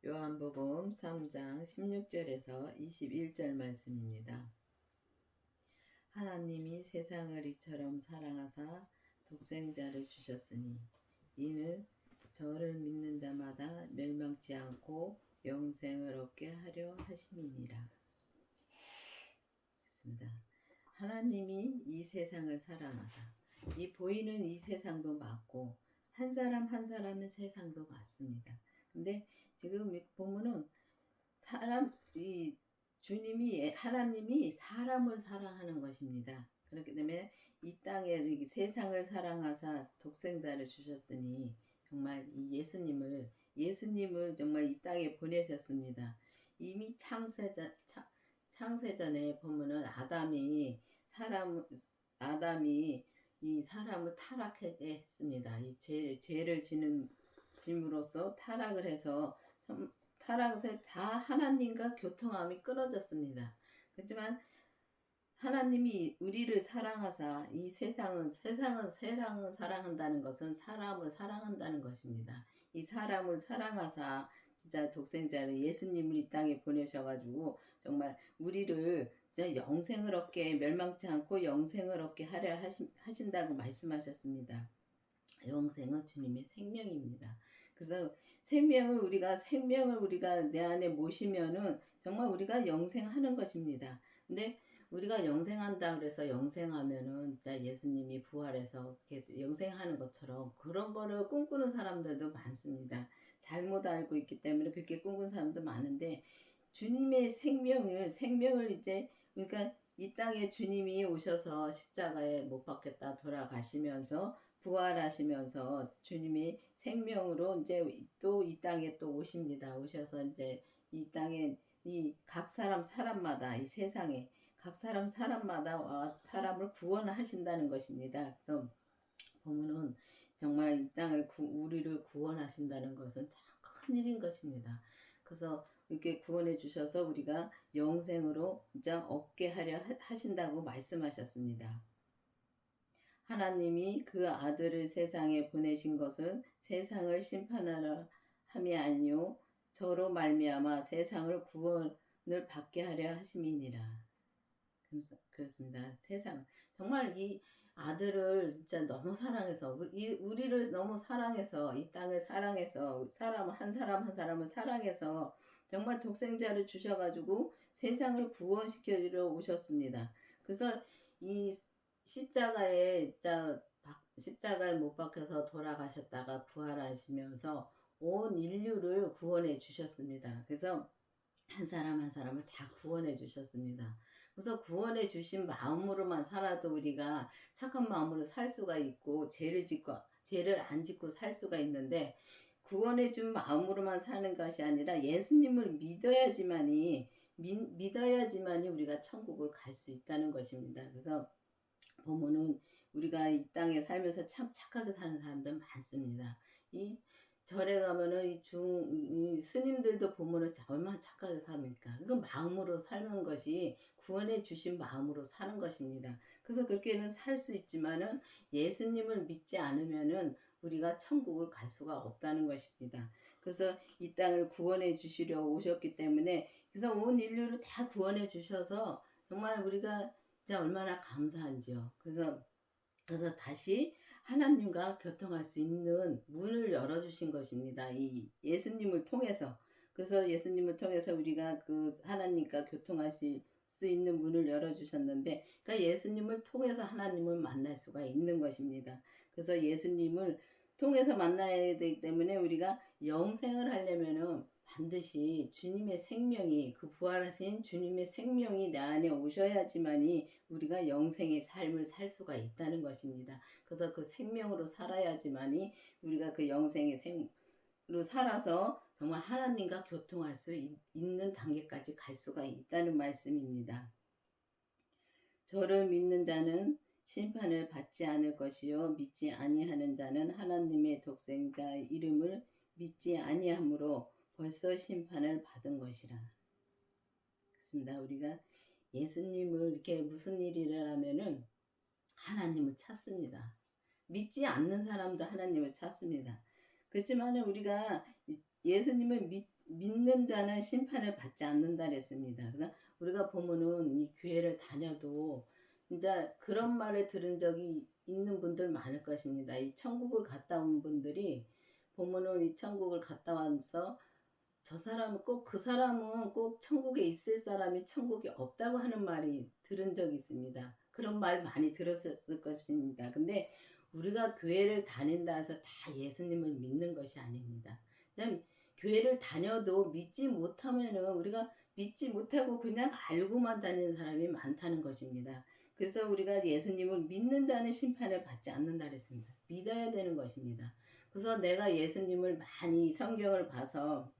요한복음 3장 16절에서 21절 말씀입니다. 하나님이 세상을 이처럼 사랑하사 독생자를 주셨으니 이는 저를 믿는 자마다 멸망치 않고 영생을 얻게 하려 하심이니라. 그렇습니다. 하나님이 이 세상을 사랑하사, 이 보이는 이 세상도 맞고 한 사람 한 사람의 세상도 맞습니다. 근데 지금 보면은 하나님이 사람을 사랑하는 것입니다. 그렇기 때문에 이 땅에 세상을 사랑하사 독생자를 주셨으니 정말 이 예수님을 정말 이 땅에 보내셨습니다. 이미 창세전에 보면은 아담이 이 사람을 타락하게 했습니다. 이 죄를 짐으로써 타락을 해서 타락해서 다 하나님과 교통함이 끊어졌습니다. 그렇지만 하나님이 우리를 사랑하사 이 세상을 사랑한다는 것은 사람을 사랑한다는 것입니다. 이 사람을 사랑하사 진짜 독생자를 예수님을 이 땅에 보내셔가지고 정말 우리를 진짜 영생을 얻게 멸망치 않고 영생을 얻게 하려 하신다고 말씀하셨습니다. 영생은 주님의 생명입니다. 그래서 생명을 우리가 내 안에 모시면은 정말 우리가 영생하는 것입니다. 근데 우리가 영생한다 그래서 영생하면은 예수님이 부활해서 이렇게 영생하는 것처럼 그런 거를 꿈꾸는 사람들도 많습니다. 잘못 알고 있기 때문에 그렇게 꿈꾸는 사람도 많은데 주님의 생명을 이제 그러니까 이 땅에 주님이 오셔서 십자가에 못 박혔다 돌아가시면서 부활하시면서 주님이 생명으로 이제 또 이 땅에 또 오십니다. 오셔서 이제 이 땅에 이 각 사람마다 이 세상에 각 사람마다 사람을 구원하신다는 것입니다. 그래서 보면은 정말 이 땅을 우리를 구원하신다는 것은 참 큰 일인 것입니다. 그래서 이렇게 구원해 주셔서 우리가 영생으로 진짜 얻게 하려 하신다고 말씀하셨습니다. 하나님이 그 아들을 세상에 보내신 것은 세상을 심판하려 함이 아니요 저로 말미암아 세상을 구원을 받게 하려 하심이니라. 그렇습니다. 정말 이 아들을 진짜 너무 사랑해서 우리를 너무 사랑해서 이 땅을 사랑해서 한 사람을 사랑해서 정말 독생자를 주셔가지고 세상을 구원시키려 오셨습니다. 그래서 이 십자가에 못 박혀서 돌아가셨다가 부활하시면서 온 인류를 구원해 주셨습니다. 그래서 한 사람을 다 구원해 주셨습니다. 그래서 구원해 주신 마음으로만 살아도 우리가 착한 마음으로 살 수가 있고 죄를 안 짓고 살 수가 있는데 구원해 준 마음으로만 사는 것이 아니라 예수님을 믿어야지만이 우리가 천국을 갈 수 있다는 것입니다. 그래서 보면은 우리가 이 땅에 살면서 참 착하게 사는 사람들 많습니다. 이 절에 가면은 이 스님들도 보면은 얼마나 착하게 삽니까? 그건 마음으로 사는 것이 구원해 주신 마음으로 사는 것입니다. 그래서 그렇게는 살 수 있지만은 예수님을 믿지 않으면은 우리가 천국을 갈 수가 없다는 것입니다. 그래서 이 땅을 구원해 주시려 오셨기 때문에 그래서 온 인류를 다 구원해 주셔서 정말 우리가 진짜 얼마나 감사한지요. 그래서 다시 하나님과 교통할 수 있는 문을 열어주신 것입니다. 이 예수님을 통해서. 그래서 예수님을 통해서 우리가 그 하나님과 교통하실 수 있는 문을 열어주셨는데, 그러니까 예수님을 통해서 하나님을 만날 수가 있는 것입니다. 그래서 예수님을 통해서 만나야 되기 때문에 우리가 영생을 하려면은 반드시 그 부활하신 주님의 생명이 내 안에 오셔야지만이 우리가 영생의 삶을 살 수가 있다는 것입니다. 그래서 그 생명으로 살아야지만이 우리가 그 영생의 생으로 살아서 정말 하나님과 교통할 수 있는 단계까지 갈 수가 있다는 말씀입니다. 저를 믿는 자는 심판을 받지 않을 것이요 믿지 아니하는 자는 하나님의 독생자의 이름을 믿지 아니하므로 벌써 심판을 받은 것이라. 그렇습니다. 우리가 예수님을 이렇게 무슨 일을 하면은 하나님을 찾습니다. 믿지 않는 사람도 하나님을 찾습니다. 그렇지만 우리가 예수님을 믿는 자는 심판을 받지 않는다 그랬습니다. 그래서 우리가 보면은 이 교회를 다녀도 진짜 그런 말을 들은 적이 있는 분들 많을 것입니다. 이 천국을 갔다 온 분들이 보면은 이 천국을 갔다 와서 저 사람은 꼭 그 사람은 꼭 천국에 있을 사람이 천국에 없다고 하는 말이 들은 적이 있습니다. 그런 말 많이 들으셨을 것입니다. 근데 우리가 교회를 다닌다 해서 다 예수님을 믿는 것이 아닙니다. 그냥 교회를 다녀도 믿지 못하면은 우리가 믿지 못하고 그냥 알고만 다니는 사람이 많다는 것입니다. 그래서 우리가 예수님을 믿는 자는 심판을 받지 않는다 그랬습니다. 믿어야 되는 것입니다. 그래서 내가 예수님을 많이 성경을 봐서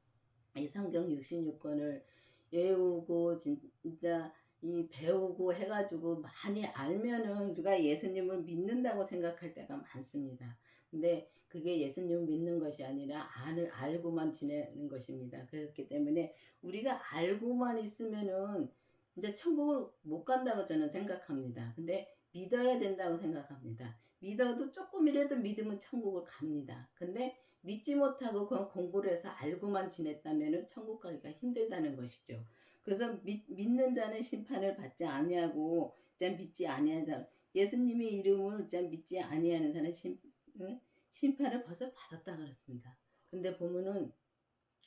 이 성경 66권을 외우고 진짜 이 배우고 해 가지고 많이 알면은 우리가 예수님을 믿는다고 생각할 때가 많습니다. 근데 그게 예수님을 믿는 것이 아니라 알고만 지내는 것입니다. 그렇기 때문에 우리가 알고만 있으면은 인제 천국을 못 간다고 저는 생각합니다. 근데 믿어야 된다고 생각합니다. 믿어도 쪼끔이라도 믿으면 천국을 갑니다. 근데 믿지 못하고 그냥 공부를 해서 알고만 지냈다면은 천국 가기가 힘들다는 것이죠. 그래서 믿는 자는 심판을 받지 아니하고 믿지 아니하는 사람, 예수님의 이름을 믿지 아니하는 사람은 응? 심판을 벌써 받았다 그랬습니다. 근데 보면은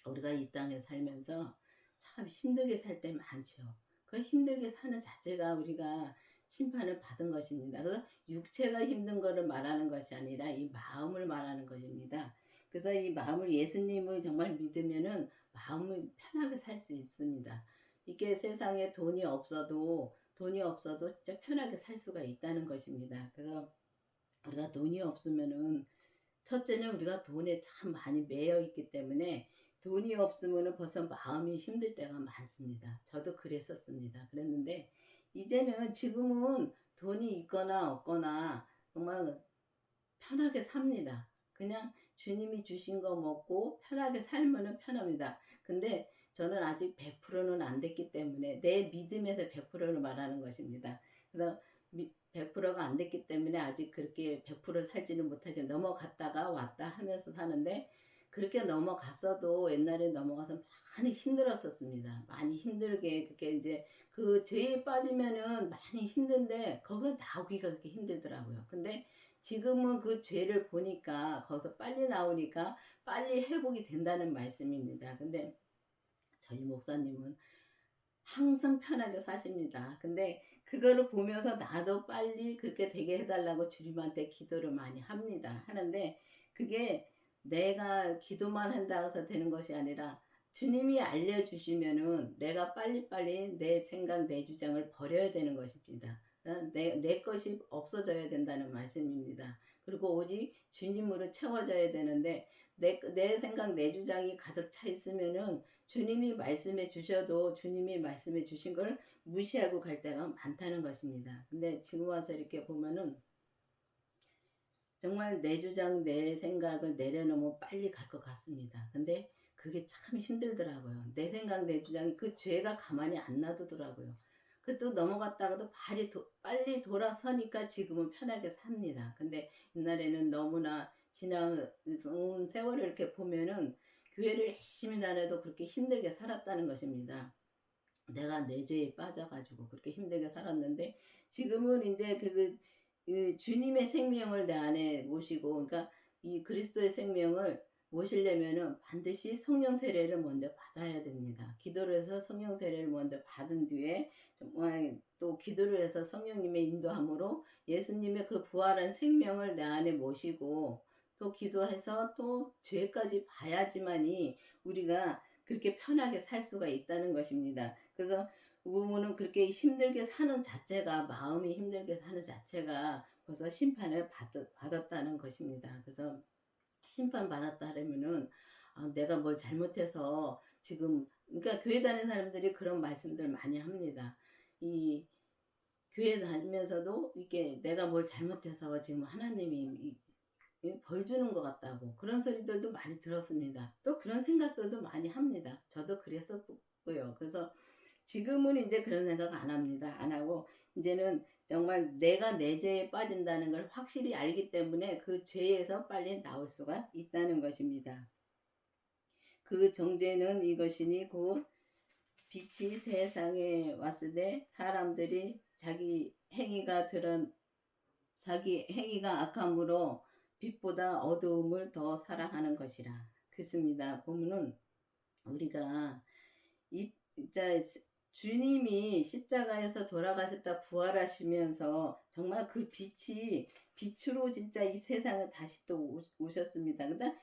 우리가 이 땅에 살면서 참 힘들게 살 때 많죠. 그 힘들게 사는 자체가 우리가 심판을 받은 것입니다. 그래서 육체가 힘든 거를 말하는 것이 아니라 이 마음을 말하는 것입니다. 그래서 이 마음을 예수님을 정말 믿으면은 마음을 편하게 살 수 있습니다. 이게 세상에 돈이 없어도 진짜 편하게 살 수가 있다는 것입니다. 그래서 우리가 돈이 없으면은 첫째는 우리가 돈에 참 많이 매여 있기 때문에 돈이 없으면은 벌써 마음이 힘들 때가 많습니다. 저도 그랬었습니다. 그랬는데 이제는 지금은 돈이 있거나 없거나 정말 편하게 삽니다. 그냥 주님이 주신 거 먹고 편하게 살면은 편합니다. 근데 저는 아직 100%는 안 됐기 때문에 내 믿음에서 100%를 말하는 것입니다. 그래서 100%가 안 됐기 때문에 아직 그렇게 100% 살지는 못하죠. 넘어갔다가 왔다 하면서 사는데 그렇게 넘어갔어도 옛날에 넘어가서 많이 힘들었었습니다. 많이 힘들게 그렇게 이제 그 죄에 빠지면은 많이 힘든데 거기서 나오기가 그렇게 힘들더라고요. 근데 지금은 그 죄를 보니까 거기서 빨리 나오니까 빨리 회복이 된다는 말씀입니다. 근데 저희 목사님은 항상 편하게 사십니다. 근데 그거를 보면서 나도 빨리 그렇게 되게 해달라고 주님한테 기도를 많이 합니다. 하는데 그게 내가 기도만 한다고 해서 되는 것이 아니라 주님이 알려주시면은 내가 빨리빨리 내 생각, 내 주장을 버려야 되는 것입니다. 내 것이 없어져야 된다는 말씀입니다. 그리고 오직 주님으로 채워져야 되는데 내 생각, 내 주장이 가득 차 있으면은 주님이 말씀해 주셔도 주님이 말씀해 주신 걸 무시하고 갈 때가 많다는 것입니다. 근데 지금 와서 이렇게 보면은 정말 내 주장, 내 생각을 내려놓으면 빨리 갈 것 같습니다. 근데 그게 참 힘들더라고요. 내 생각, 내 주장이 그 죄가 가만히 안 놔두더라고요. 그 또 넘어갔다가도 빨리 돌아서니까 지금은 편하게 삽니다. 근데 옛날에는 너무나 지나온 세월을 이렇게 보면은 교회를 열심히 다녀도 그렇게 힘들게 살았다는 것입니다. 내가 내 죄에 빠져가지고 그렇게 힘들게 살았는데 지금은 이제 그 주님의 생명을 내 안에 모시고 그러니까 이 그리스도의 생명을 모시려면은 반드시 성령 세례를 먼저 받아야 됩니다. 기도를 해서 성령 세례를 먼저 받은 뒤에 정말 또 기도를 해서 성령님의 인도함으로 예수님의 그 부활한 생명을 내 안에 모시고 또 기도해서 또 죄까지 봐야지만이 우리가 그렇게 편하게 살 수가 있다는 것입니다. 그래서 부모는 그렇게 힘들게 사는 자체가 마음이 힘들게 사는 자체가 벌써 심판을 받았다는 것입니다. 그래서 심판받았다 하려면은 내가 뭘 잘못해서 지금 그러니까 교회 다니는 사람들이 그런 말씀들 많이 합니다. 이 교회 다니면서도 이게 내가 뭘 잘못해서 지금 하나님이 벌 주는 것 같다고 그런 소리들도 많이 들었습니다. 또 그런 생각들도 많이 합니다. 저도 그랬었고요. 그래서 지금은 이제 그런 생각 안 합니다. 안 하고 이제는 정말 내가 내 죄에 빠진다는 걸 확실히 알기 때문에 그 죄에서 빨리 나올 수가 있다는 것입니다. 그 정죄는 이것이니 곧 빛이 세상에 왔을 때 사람들이 자기 행위가 악함으로 빛보다 어두움을 더 사랑하는 것이라. 그렇습니다. 보면은 우리가 이 진짜 주님이 십자가에서 돌아가셨다 부활하시면서 정말 그 빛이 빛으로 진짜 이 세상에 다시 또 오셨습니다. 근데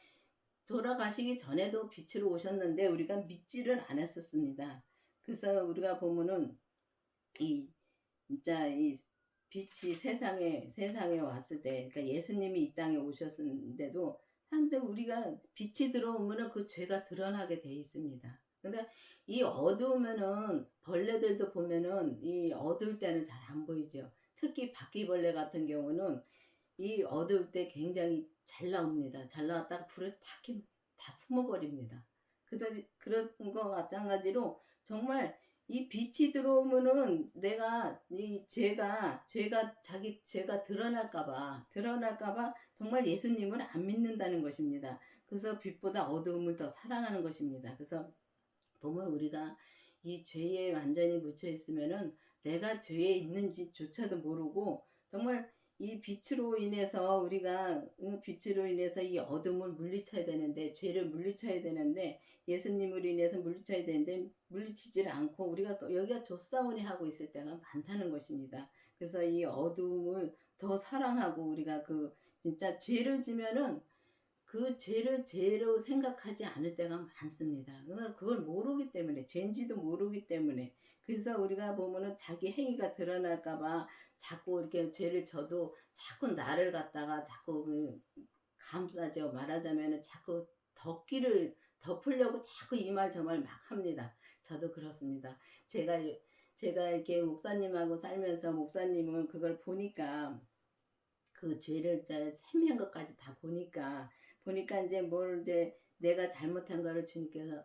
돌아가시기 전에도 빛으로 오셨는데 우리가 믿지를 않았었습니다. 그래서 우리가 보면은 이 진짜 이 빛이 세상에 왔을 때, 그러니까 예수님이 이 땅에 오셨는데도 사람들 우리가 빛이 들어오면은 그 죄가 드러나게 돼 있습니다. 근데 이 어두우면은 벌레들도 보면은 이 어두울 때는 잘 안 보이죠. 특히 바퀴벌레 같은 경우는 이 어두울 때 굉장히 잘 나옵니다. 잘 나왔다가 불을 탁 켜면 다 숨어버립니다. 그런 거 마찬가지로 정말 이 빛이 들어오면은 내가 이 죄가 드러날까봐 정말 예수님을 안 믿는다는 것입니다. 그래서 빛보다 어두움을 더 사랑하는 것입니다. 그래서 보면 우리가 이 죄에 완전히 묻혀 있으면은 내가 죄에 있는지조차도 모르고 정말 이 빛으로 인해서 우리가 빛으로 인해서 이 어둠을 물리쳐야 되는데 죄를 물리쳐야 되는데 예수님으로 인해서 물리쳐야 되는데 물리치질 않고 우리가 여기가 조사원이 하고 있을 때가 많다는 것입니다. 그래서 이 어두움을 더 사랑하고 우리가 그 진짜 죄를 지면은 그 죄를 죄로 생각하지 않을 때가 많습니다. 그러나 그걸 모르기 때문에 죄인지도 모르기 때문에 그래서 우리가 보면은 자기 행위가 드러날까봐 자꾸 이렇게 죄를 져도 자꾸 나를 갖다가 자꾸 감싸죠. 말하자면은 자꾸 덮으려고 자꾸 이 말 저 말 막 합니다. 저도 그렇습니다. 제가 제가 이렇게 목사님하고 살면서 목사님은 그걸 보니까 그 죄를 이제 세미한 것까지 다 보니까 이제 뭘 이제 내가 잘못한 거를 주님께서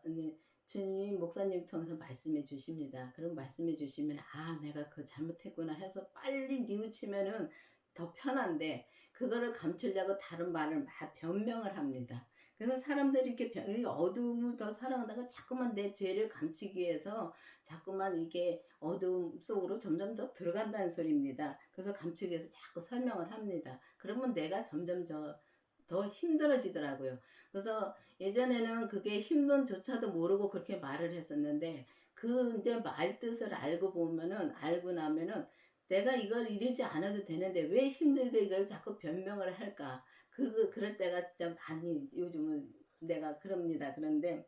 주님 목사님 통해서 말씀해 주십니다. 그럼 말씀해 주시면 아 내가 그 잘못했구나 해서 빨리 뉘우치면은 더 편한데 그거를 감추려고 다른 말을 막 변명을 합니다. 그래서 사람들이 이렇게 이 어두움을 더 사랑하다가 자꾸만 내 죄를 감추기 위해서 자꾸만 이게 어두움 속으로 점점 더 들어간다는 소리입니다. 그래서 감추기 위해서 자꾸 설명을 합니다. 그러면 내가 점점 더 힘들어지더라고요. 그래서 예전에는 그게 힘론조차도 모르고 그렇게 말을 했었는데 그 이제 말 뜻을 알고 나면은 내가 이걸 이러지 않아도 되는데 왜 힘들게 이걸 자꾸 변명을 할까? 그럴 때가 진짜 많이 요즘은 내가 그럽니다. 그런데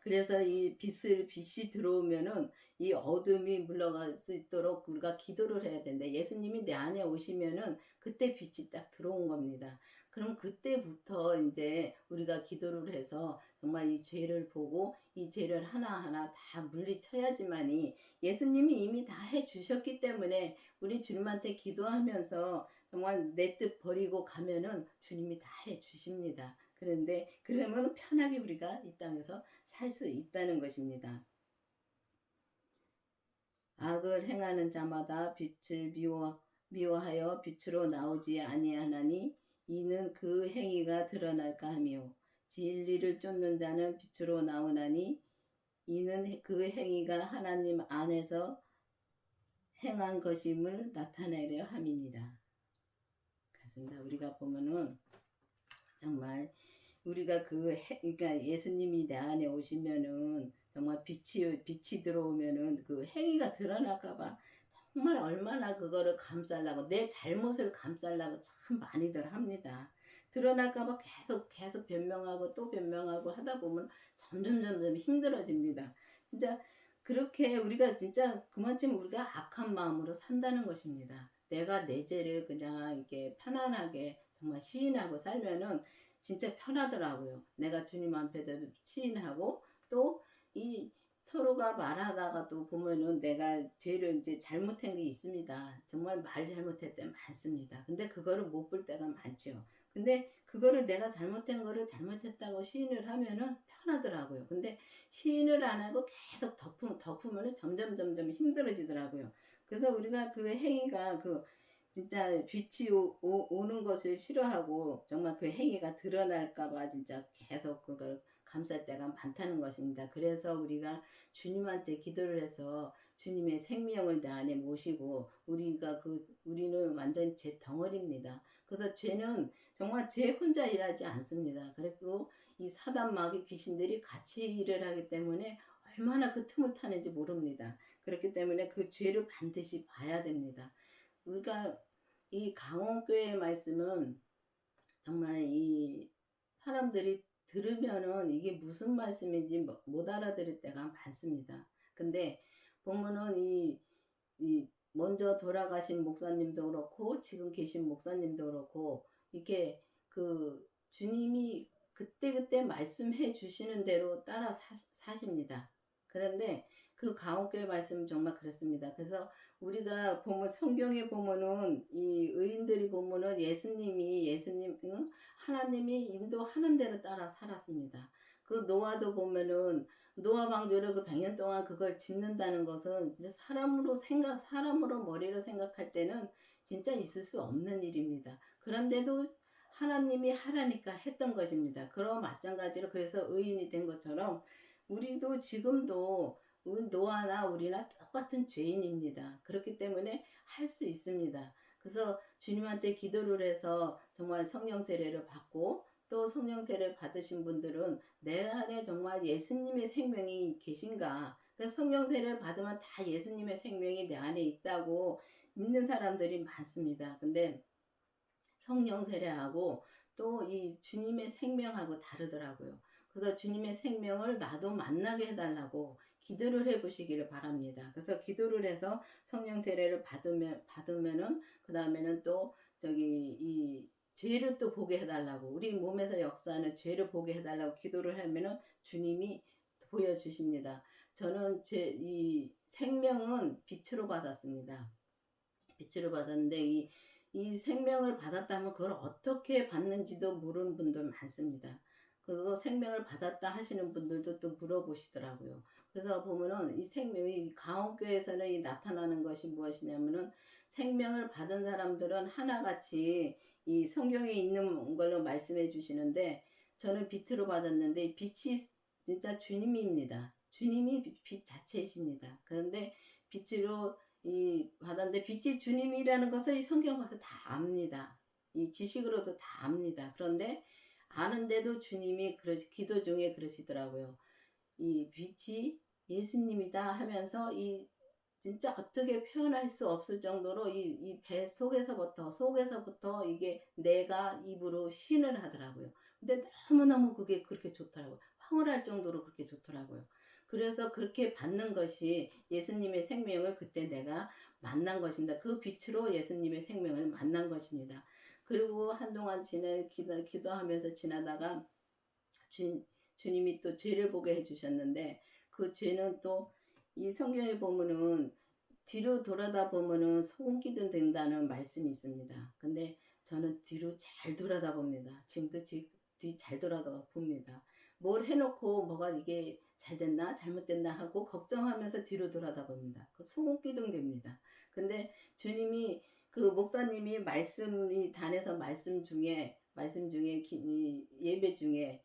그래서 이 빛이 들어오면은 이 어둠이 물러갈 수 있도록 우리가 기도를 해야 된다. 예수님이 내 안에 오시면은 그때 빛이 딱 들어온 겁니다. 그럼 그때부터 이제 우리가 기도를 해서 정말 이 죄를 보고 이 죄를 하나하나 다 물리쳐야지만이 예수님이 이미 다 해주셨기 때문에 우리 주님한테 기도하면서 정말 내 뜻 버리고 가면은 주님이 다 해주십니다. 그런데 그러면 편하게 우리가 이 땅에서 살 수 있다는 것입니다. 악을 행하는 자마다 빛을 미워하여 빛으로 나오지 아니하나니 이는 그 행위가 드러날까 하며 진리를 쫓는 자는 빛으로 나오나니 이는 그 행위가 하나님 안에서 행한 것임을 나타내려 함이니라. 그렇습니다. 우리가 보면은 정말 우리가 그러니까 예수님이 내 안에 오시면은 정말 빛이 들어오면은 그 행위가 드러날까봐 정말 얼마나 그거를 감싸려고 내 잘못을 감싸려고 참 많이들 합니다. 드러날까봐 계속 변명하고 또 변명하고 하다 보면 점점 힘들어집니다. 진짜 그렇게 우리가 진짜 그만큼 우리가 악한 마음으로 산다는 것입니다. 내가 내 죄를 그냥 이렇게 편안하게 정말 시인하고 살면은 진짜 편하더라고요. 내가 주님 앞에도 시인하고 또 이 서로가 말하다가 또 보면은 내가 죄를 이제 잘못한 게 있습니다. 정말 말 잘못할 때 많습니다. 근데 그거를 못 볼 때가 많죠. 근데 그거를 내가 잘못한 거를 잘못했다고 시인을 하면은 편하더라고요. 근데 시인을 안 하고 계속 덮으면은 점점 힘들어지더라고요. 그래서 우리가 그 행위가 진짜 빛이 오는 것을 싫어하고 정말 그 행위가 드러날까봐 진짜 계속 그걸 감사할 때가 많다는 것입니다. 그래서 우리가 주님한테 기도를 해서 주님의 생명을 내 안에 모시고 우리는 완전히 죄 덩어리입니다. 그래서 죄는 정말 제 혼자 일하지 않습니다. 그리고 이 사단 마귀 귀신들이 같이 일을 하기 때문에 얼마나 그 틈을 타는지 모릅니다. 그렇기 때문에 그 죄를 반드시 봐야 됩니다. 우리가 이 강원교회의 말씀은 정말 이 사람들이 들으면은 이게 무슨 말씀인지 못 알아들을 때가 많습니다. 근데 보면은 이 먼저 돌아가신 목사님도 그렇고 지금 계신 목사님도 그렇고 이렇게 그 주님이 그때그때 말씀해 주시는 대로 따라 사십니다. 그런데 그 가옥교회 말씀은 정말 그렇습니다. 그래서 우리가 보면 성경에 보면은 이 의인들이 보면은 예수님 하나님이 인도하는 대로 따라 살았습니다. 그 노아도 보면은 노아 방주를 그 100년 동안 그걸 짓는다는 것은 진짜 사람으로 머리로 생각할 때는 진짜 있을 수 없는 일입니다. 그런데도 하나님이 하라니까 했던 것입니다. 그럼 마찬가지로 그래서 의인이 된 것처럼 우리도 지금도 노아나 우리나 똑같은 죄인입니다. 그렇기 때문에 할 수 있습니다. 그래서 주님한테 기도를 해서 정말 성령 세례를 받고 또 성령 세례를 받으신 분들은 내 안에 정말 예수님의 생명이 계신가? 그래서 성령 세례를 받으면 다 예수님의 생명이 내 안에 있다고 믿는 사람들이 많습니다. 근데 성령 세례하고 또 이 주님의 생명하고 다르더라고요. 그래서 주님의 생명을 나도 만나게 해달라고 기도를 해보시기를 바랍니다. 그래서 기도를 해서 성령 세례를 받으면은 그 다음에는 또 이 죄를 또 보게 해달라고 우리 몸에서 역사하는 죄를 보게 해달라고 기도를 하면은 주님이 보여주십니다. 저는 이 생명은 빛으로 받았습니다. 빛으로 받았는데 이 생명을 받았다면 그걸 어떻게 받는지도 모르는 분들 많습니다. 그리고 생명을 받았다 하시는 분들도 또 물어보시더라고요. 그래서 보면은 이 생명이 강원교회에서는 이 나타나는 것이 무엇이냐면은 생명을 받은 사람들은 하나같이 이 성경에 있는 걸로 말씀해 주시는데 저는 빛으로 받았는데 빛이 진짜 주님입니다. 주님이 빛 자체이십니다. 그런데 빛으로 이 받았는데 빛이 주님이라는 것을 이 성경 가서 다 압니다. 이 지식으로도 다 압니다. 그런데 아는데도 주님이 기도 중에 그러시더라고요. 이 빛이 예수님이다 하면서 이 진짜 어떻게 표현할 수 없을 정도로 이 배 속에서부터 이게 내가 입으로 신을 하더라고요. 근데 너무너무 그게 그렇게 좋더라고요. 황홀할 정도로 그렇게 좋더라고요. 그래서 그렇게 받는 것이 예수님의 생명을 그때 내가 만난 것입니다. 그 빛으로 예수님의 생명을 만난 것입니다. 그리고 한동안 기도하면서 지나다가 주님이 또 죄를 보게 해주셨는데 그 죄는 또 이 성경에 보면은 뒤로 돌아다 보면은 소금기둥 된다는 말씀이 있습니다. 근데 저는 뒤로 잘 돌아다 봅니다. 지금도 뒤 잘 돌아다 봅니다. 뭘 해놓고 뭐가 이게 잘 됐나 잘못됐나 하고 걱정하면서 뒤로 돌아다 봅니다. 그 소금기둥 됩니다. 근데 주님이 그 목사님이 말씀이 단에서 말씀 중에 예배 중에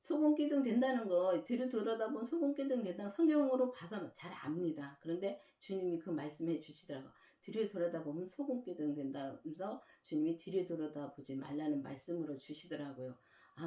소금기둥 된다는 거 뒤로 돌아다보면 소금기둥 된다는 성경으로 봐서 잘 압니다. 그런데 주님이 그 말씀해 주시더라고요. 뒤로 돌아다보면 소금기둥 된다면서 주님이 뒤로 돌아다보지 말라는 말씀으로 주시더라고요.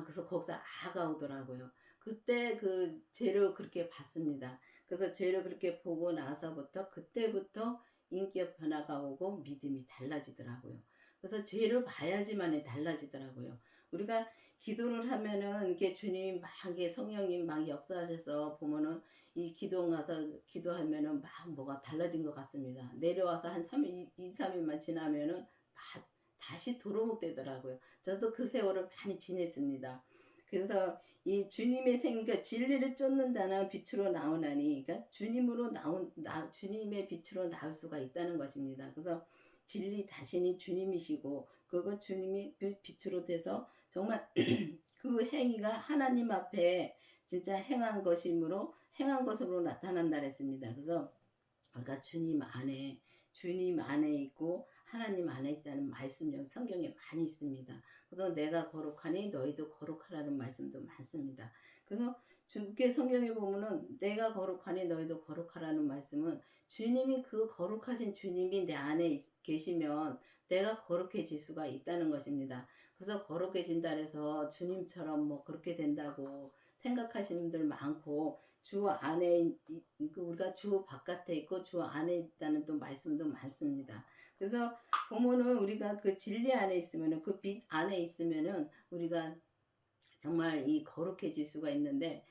그래서 거기서 아가 오더라고요. 그때 그 죄를 그렇게 봤습니다. 그래서 죄를 그렇게 보고 나서부터 그때부터 인격 변화가 오고 믿음이 달라지더라고요. 그래서 죄를 봐야지만 달라지더라고요. 우리가 기도를 하면은 이게 주님이 막 이게 성령님 막 역사하셔서 보면은 이 기도 가서 기도하면은 막 뭐가 달라진 것 같습니다. 내려와서 한 3일, 2, 3일만 지나면은 막 다시 도루묵 되더라고요. 저도 그 세월을 많이 지냈습니다. 그래서 이 주님의 그러니까 진리를 쫓는 자는 빛으로 나오나니, 그러니까 주님의 빛으로 나올 수가 있다는 것입니다. 그래서 진리 자신이 주님이시고, 그거 주님이 빛으로 돼서 정말 그 행위가 하나님 앞에 진짜 행한 것으로 나타난다 그랬습니다. 그래서 우리가 주님 안에 있고 하나님 안에 있다는 말씀 성경에 많이 있습니다. 그래서 내가 거룩하니 너희도 거룩하라는 말씀도 많습니다. 그래서 주께 성경에 보면은 내가 거룩하니 너희도 거룩하라는 말씀은 주님이 그 거룩하신 주님이 내 안에 계시면 내가 거룩해질 수가 있다는 것입니다. 그래서 거룩해진다 해서 주님처럼 뭐 그렇게 된다고 생각하시는 분들 많고 주 안에 우리가 주 바깥에 있고 주 안에 있다는 또 말씀도 많습니다. 그래서 보면은 우리가 그 진리 안에 있으면은 그 빛 안에 있으면은 우리가 정말 이 거룩해질 수가 있는데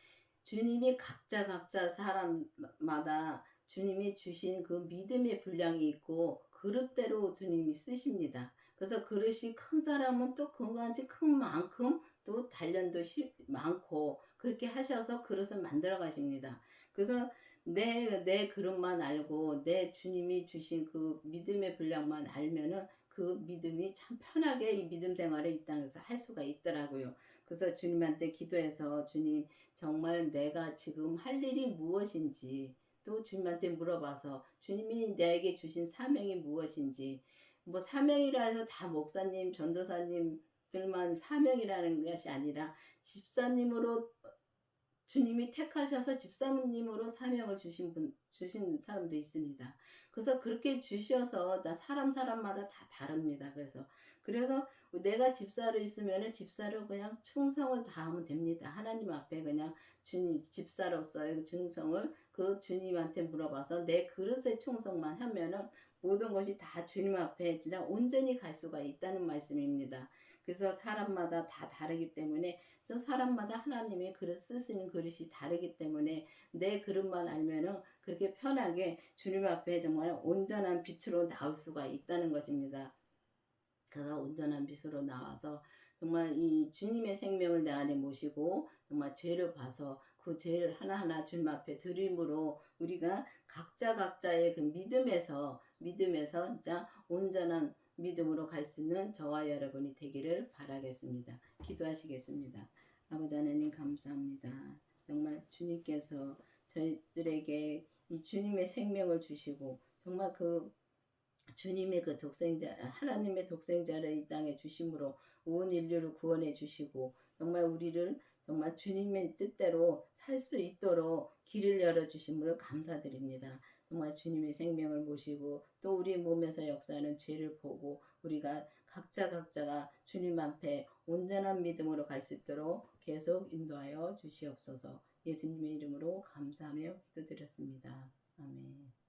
주님이 각자 사람마다 주님이 주신 그 믿음의 분량이 있고 그릇대로 주님이 쓰십니다. 그래서 그릇이 큰 사람은 또 그같이 큰 만큼 또 단련도 많고 그렇게 하셔서 그릇을 만들어 가십니다. 그래서 내 그릇만 알고 내 주님이 주신 그 믿음의 분량만 알면은 그 믿음이 참 편하게 이 믿음 생활을 이 땅에서 할 수가 있더라고요. 그래서 주님한테 기도해서 주님 정말 내가 지금 할 일이 무엇인지 또 주님한테 물어봐서 주님이 내게 주신 사명이 무엇인지 뭐 사명이라 해서 다 목사님, 전도사님들만 사명이라는 것이 아니라 집사님으로 주님이 택하셔서 집사님으로 사명을 주신 사람도 있습니다. 그래서 그렇게 주셔서 다 사람마다 다 다릅니다. 그래서 내가 집사로 있으면은 집사로 그냥 충성을 다하면 됩니다. 하나님 앞에 그냥 주님 집사로서의 충성을 그 주님한테 물어봐서 내 그릇의 충성만 하면은 모든 것이 다 주님 앞에 진짜 온전히 갈 수가 있다는 말씀입니다. 그래서 사람마다 다 다르기 때문에 또 사람마다 하나님의 그릇 쓰시는 그릇이 다르기 때문에 내 그릇만 알면은 그렇게 편하게 주님 앞에 정말 온전한 빛으로 나올 수가 있다는 것입니다. 그래서 온전한 빛으로 나와서 정말 이 주님의 생명을 내 안에 모시고 정말 죄를 봐서 그 죄를 하나하나 주님 앞에 드림으로 우리가 각자의 그 믿음에서 진짜 온전한 믿음으로 갈 수 있는 저와 여러분이 되기를 바라겠습니다. 기도하시겠습니다. 아버지 하나님 감사합니다. 정말 주님께서 저희들에게 이 주님의 생명을 주시고 정말 그 주님의 그 독생자 하나님의 독생자를 이 땅에 주심으로 온 인류를 구원해 주시고 정말 우리를 정말 주님의 뜻대로 살 수 있도록 길을 열어 주심을 감사드립니다. 정말 주님의 생명을 모시고 또 우리 몸에서 역사하는 죄를 보고 우리가 각자가 주님 앞에 온전한 믿음으로 갈 수 있도록 계속 인도하여 주시옵소서. 예수님의 이름으로 감사하며 기도드렸습니다. 아멘.